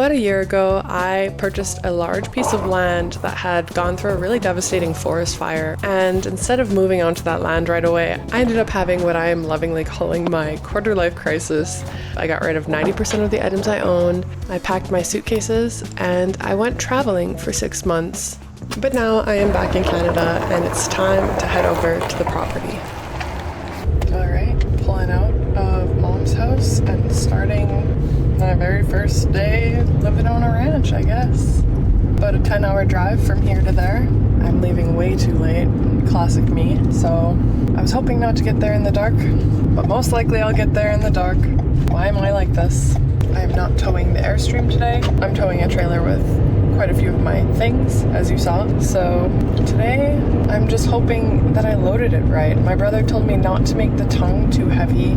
About a year ago, I purchased a large piece of land that had gone through a really devastating forest fire, and instead of moving onto that land right away, I ended up having what I am lovingly calling my quarter-life crisis. I got rid of 90% of the items I owned, I packed my suitcases, and I went traveling for 6 months. But now I am back in Canada, and it's time to head over to the property. Alright, pulling out of Mom's house and starting my very first day living on a ranch, I guess. About a 10-hour drive from here to there. I'm leaving way too late, classic me, so I was hoping not to get there in the dark, but most likely I'll get there in the dark. Why am I like this? I am not towing the Airstream today. I'm towing a trailer with quite a few of my things, as you saw. So today, I'm just hoping that I loaded it right. My brother told me not to make the tongue too heavy,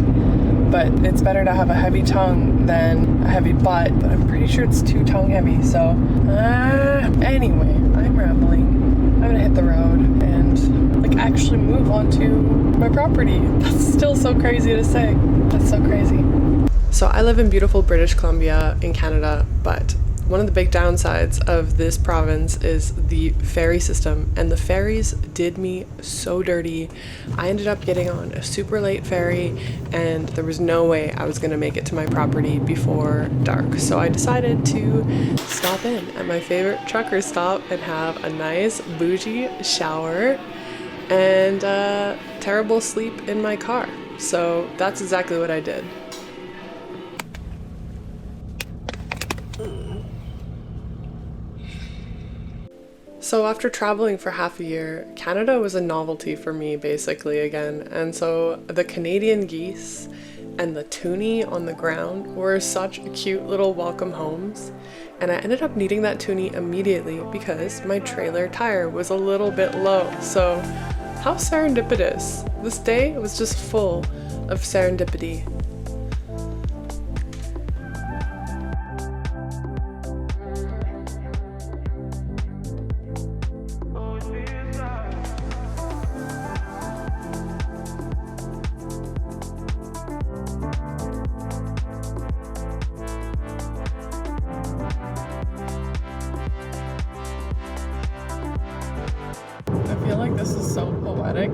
but it's better to have a heavy tongue than a heavy butt, but I'm pretty sure it's too tongue heavy, so anyway, I'm rambling. I'm gonna hit the road and actually move onto my property. That's still so crazy to say. That's so crazy. So I live in beautiful British Columbia in Canada, but one of the big downsides of this province is the ferry system, and the ferries did me so dirty. I ended up getting on a super late ferry, and there was no way I was going to make it to my property before dark. So I decided to stop in at my favorite trucker stop and have a nice bougie shower and terrible sleep in my car. So that's exactly what I did. So after traveling for half a year, Canada was a novelty for me basically again, and so the Canadian geese and the toonie on the ground were such cute little welcome homes, and I ended up needing that toonie immediately because my trailer tire was a little bit low. So how serendipitous. This day was just full of serendipity. I feel like this is so poetic,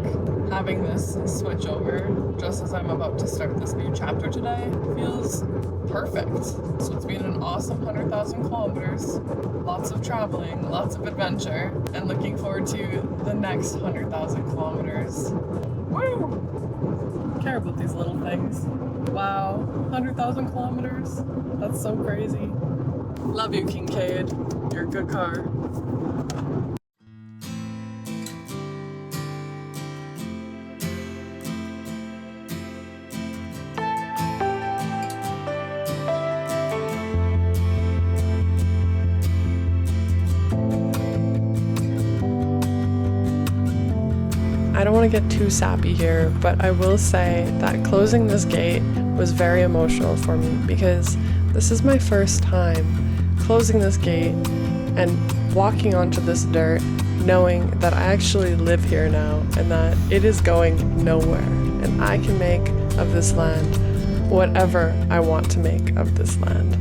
having this switch over just as I'm about to start this new chapter today. Feels perfect. So it's been an awesome 100,000 kilometers, lots of traveling, lots of adventure, and looking forward to the next 100,000 kilometers. Woo! I care about these little things. Wow, 100,000 kilometers? That's so crazy. Love you, Kincaid. You're a good car. I don't want to get too sappy here, but I will say that closing this gate was very emotional for me because this is my first time closing this gate and walking onto this dirt, knowing that I actually live here now and that it is going nowhere, and I can make of this land whatever I want to make of this land.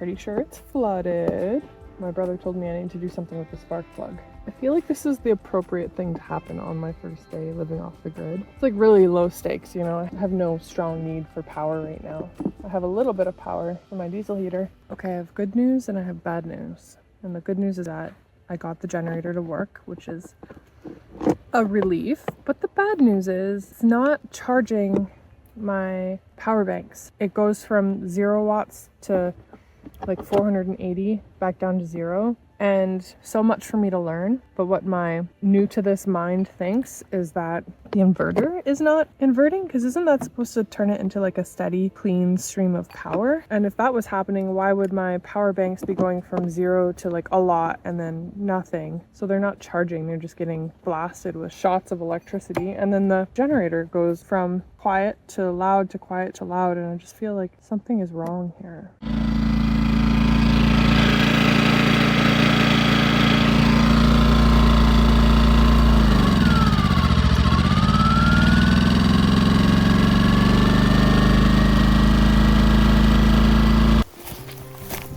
pretty sure it's flooded. My brother told me I need to do something with the spark plug. I feel like this is the appropriate thing to happen on my first day living off the grid. It's like really low stakes, you know? I have no strong need for power right now. I have a little bit of power for my diesel heater. Okay, I have good news and I have bad news. And the good news is that I got the generator to work, which is a relief. But the bad news is it's not charging my power banks. It goes from 0 watts to like 480 back down to 0, and so much for me to learn. But what my new to this mind thinks is that the inverter is not inverting, because isn't that supposed to turn it into like a steady clean stream of power? And if that was happening, why would my power banks be going from 0 to like a lot and then nothing? So they're not charging, they're just getting blasted with shots of electricity, and then the generator goes from quiet to loud to quiet to loud, and I just feel like something is wrong here.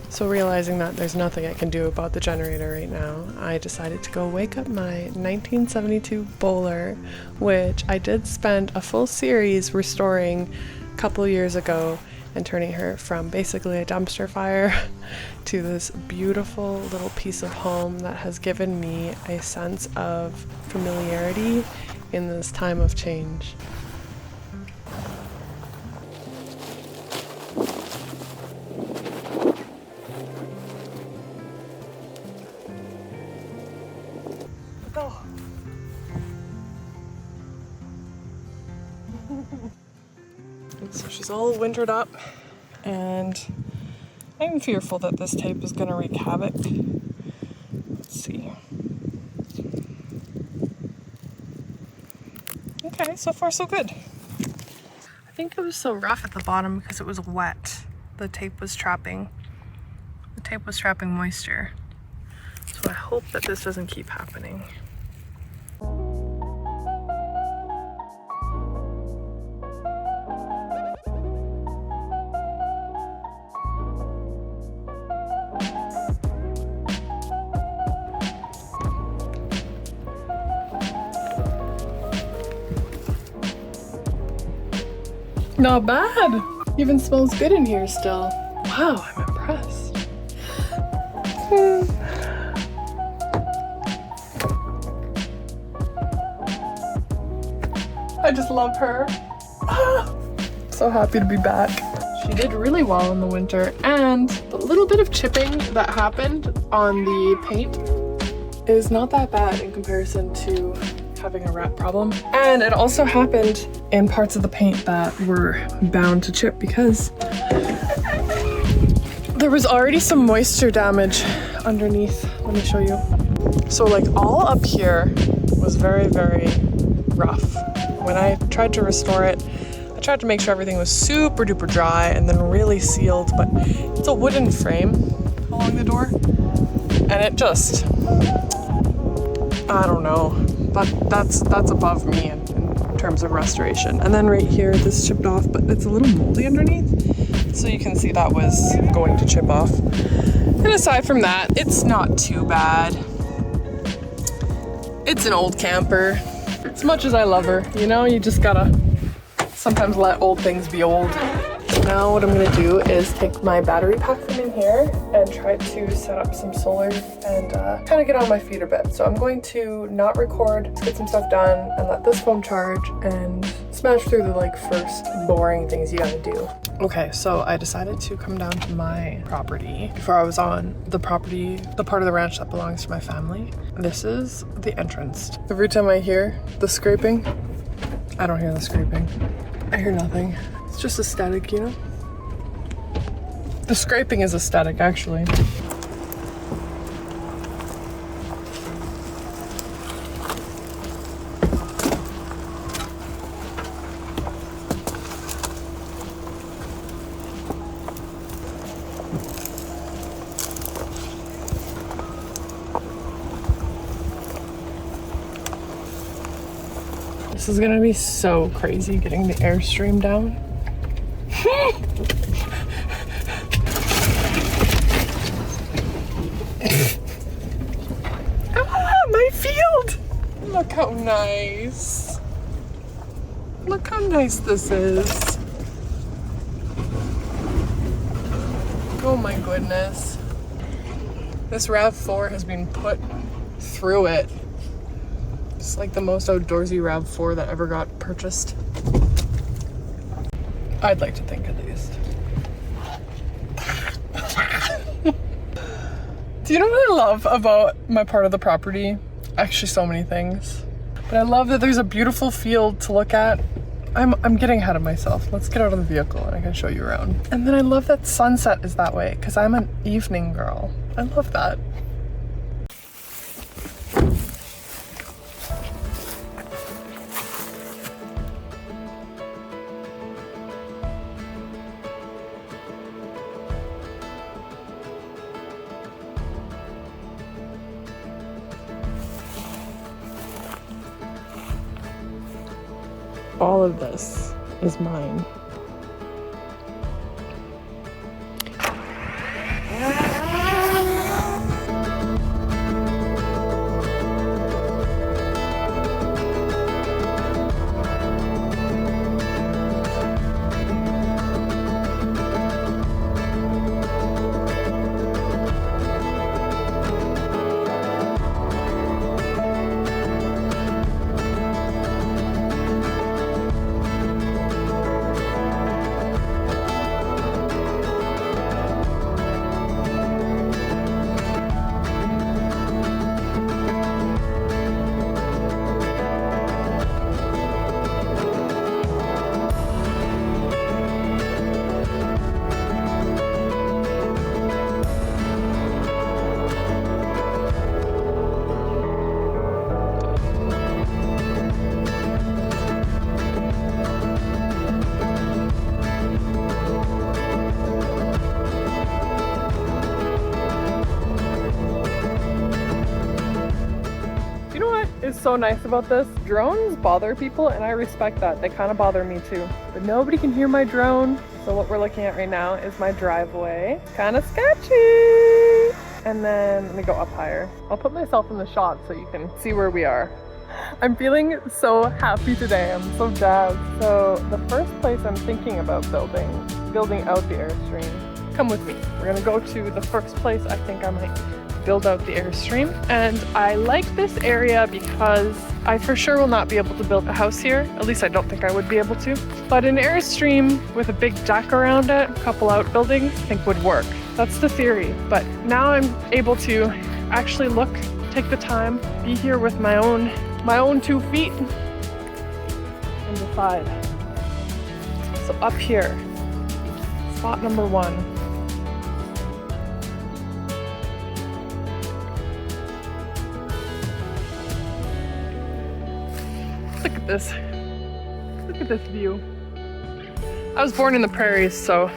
So realizing that there's nothing I can do about the generator right now, I decided to go wake up my 1972 Bowler, which I did spend a full series restoring a couple years ago and turning her from basically a dumpster fire to this beautiful little piece of home that has given me a sense of familiarity in this time of change. So she's all wintered up, and I'm fearful that this tape is going to wreak havoc. Let's see. Okay, so far so good. I think it was so rough at the bottom because it was wet. The tape was trapping moisture. So I hope that this doesn't keep happening. Not bad. Even smells good in here still. Wow, I'm impressed. I just love her. So happy to be back. She did really well in the winter, and the little bit of chipping that happened on the paint is not that bad in comparison to having a rat problem. And it also happened in parts of the paint that were bound to chip because there was already some moisture damage underneath. Let me show you. So like all up here was very, very rough. When I tried to restore it, I tried to make sure everything was super duper dry and then really sealed, but it's a wooden frame along the door, and it just, I don't know, but that's above me in terms of restoration. And then right here, this chipped off, but it's a little moldy underneath, so you can see that was going to chip off. And aside from that, it's not too bad. It's an old camper. As much as I love her, you know, you just gotta sometimes let old things be old. Now what I'm gonna do is take my battery pack from in here and try to set up some solar and kind of get on my feet a bit. So I'm going to not record, get some stuff done, and let this phone charge and smash through the like first boring things you gotta do. Okay, so I decided to come down to my property before I was on the property, the part of the ranch that belongs to my family. This is the entrance. Every time I hear the scraping, I don't hear the scraping. I hear nothing. It's just a static, you know? The scraping is a static, actually. This is gonna be so crazy getting the airstream down. Look how nice. Look how nice this is. Oh my goodness. This RAV4 has been put through it. It's like the most outdoorsy RAV4 that ever got purchased. I'd like to think, at least. Do you know what I love about my part of the property? Actually, so many things. But I love that there's a beautiful field to look at. I'm getting ahead of myself. Let's get out of the vehicle and I can show you around. And then I love that sunset is that way because I'm an evening girl. I love that. All of this is mine. Is so nice about this. Drones bother people and I respect that. They kind of bother me too. But nobody can hear my drone. So what we're looking at right now is my driveway. Kind of sketchy. And then let me go up higher. I'll put myself in the shot so you can see where we are. I'm feeling so happy today. I'm so jazzed. So the first place I'm thinking about building out the Airstream. Come with me. We're gonna go to the first place I think I might build out the Airstream. And I like this area because I for sure will not be able to build a house here. At least I don't think I would be able to. But an Airstream with a big deck around it, a couple outbuildings, I think would work. That's the theory. But now I'm able to actually look, take the time, be here with my own 2 feet and decide. So up here, spot number 1. Look at this. Look at this view. I was born in the prairies, so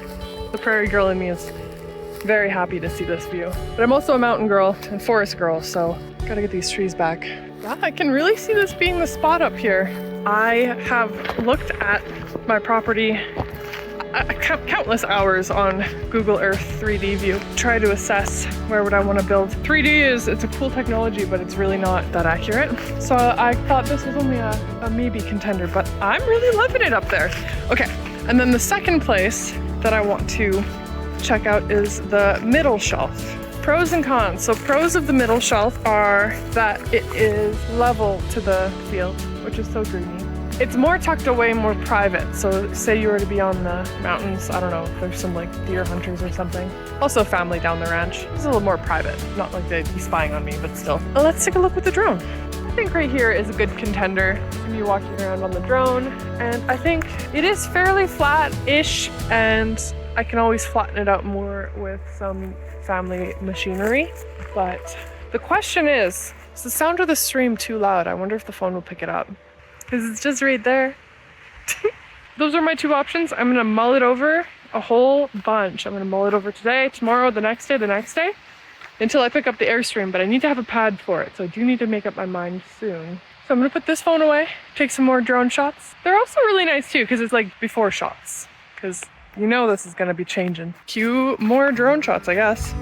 the prairie girl in me is very happy to see this view. But I'm also a mountain girl and forest girl, so gotta get these trees back. Yeah, I can really see this being the spot up here. I have looked at my property countless hours on Google Earth 3D view, try to assess where would I want to build. 3D it's a cool technology, but it's really not that accurate. So I thought this was only a maybe contender, but I'm really loving it up there. Okay, and then the second place that I want to check out is the middle shelf. Pros and cons. So pros of the middle shelf are that it is level to the field, which is so dreamy. It's more tucked away, more private. So say you were to be on the mountains, I don't know, if there's some like deer hunters or something. Also family down the ranch. It's a little more private. Not like they'd be spying on me, but still. Well, let's take a look with the drone. I think right here is a good contender. Me walking around on the drone. And I think it is fairly flat-ish, and I can always flatten it out more with some family machinery. But the question is the sound of the stream too loud? I wonder if the phone will pick it up. Because it's just right there. Those are my 2 options. I'm gonna mull it over a whole bunch. I'm gonna mull it over today, tomorrow, the next day, until I pick up the Airstream, but I need to have a pad for it, so I do need to make up my mind soon. So I'm gonna put this phone away, take some more drone shots. They're also really nice too, because it's like before shots, because you know this is gonna be changing. Cue more drone shots, I guess.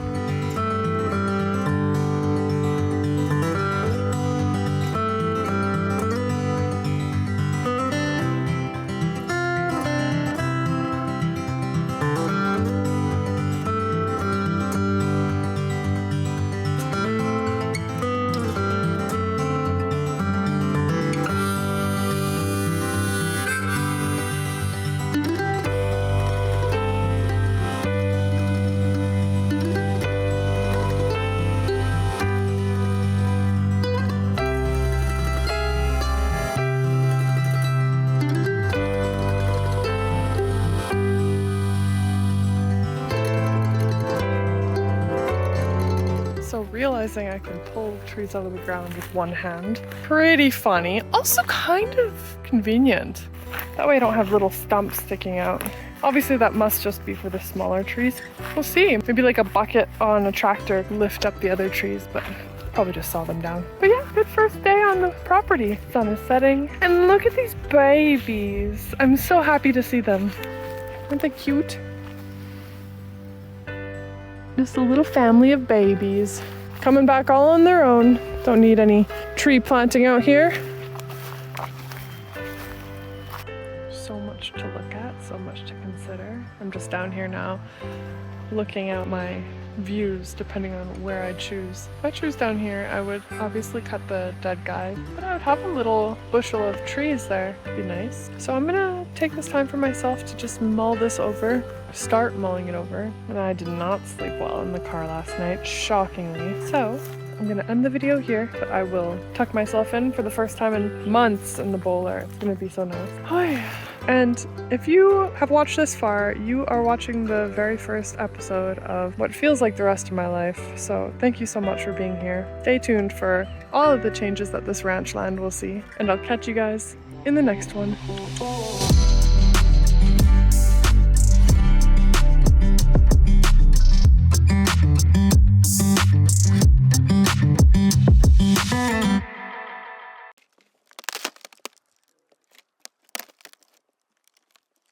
realizing I can pull trees out of the ground with one hand. Pretty funny. Also kind of convenient. That way I don't have little stumps sticking out. Obviously that must just be for the smaller trees. We'll see. Maybe like a bucket on a tractor lift up the other trees, but probably just saw them down. But yeah, good first day on the property. Sun is setting. And look at these babies. I'm so happy to see them. Aren't they cute? Just a little family of babies. Coming back all on their own. Don't need any tree planting out here. So much to look at, so much to consider. I'm just down here now looking at my views depending on where I choose. If I choose down here, I would obviously cut the dead guy, but I would have a little bushel of trees there. It'd be nice. So I'm gonna take this time for myself to just mull this over, start mulling it over. And I did not sleep well in the car last night, shockingly. So I'm gonna end the video here, but I will tuck myself in for the first time in months in the bowler. It's gonna be so nice. Oh yeah. And if you have watched this far, you are watching the very first episode of what feels like the rest of my life. So thank you so much for being here. Stay tuned for all of the changes that this ranch land will see, and I'll catch you guys in the next one.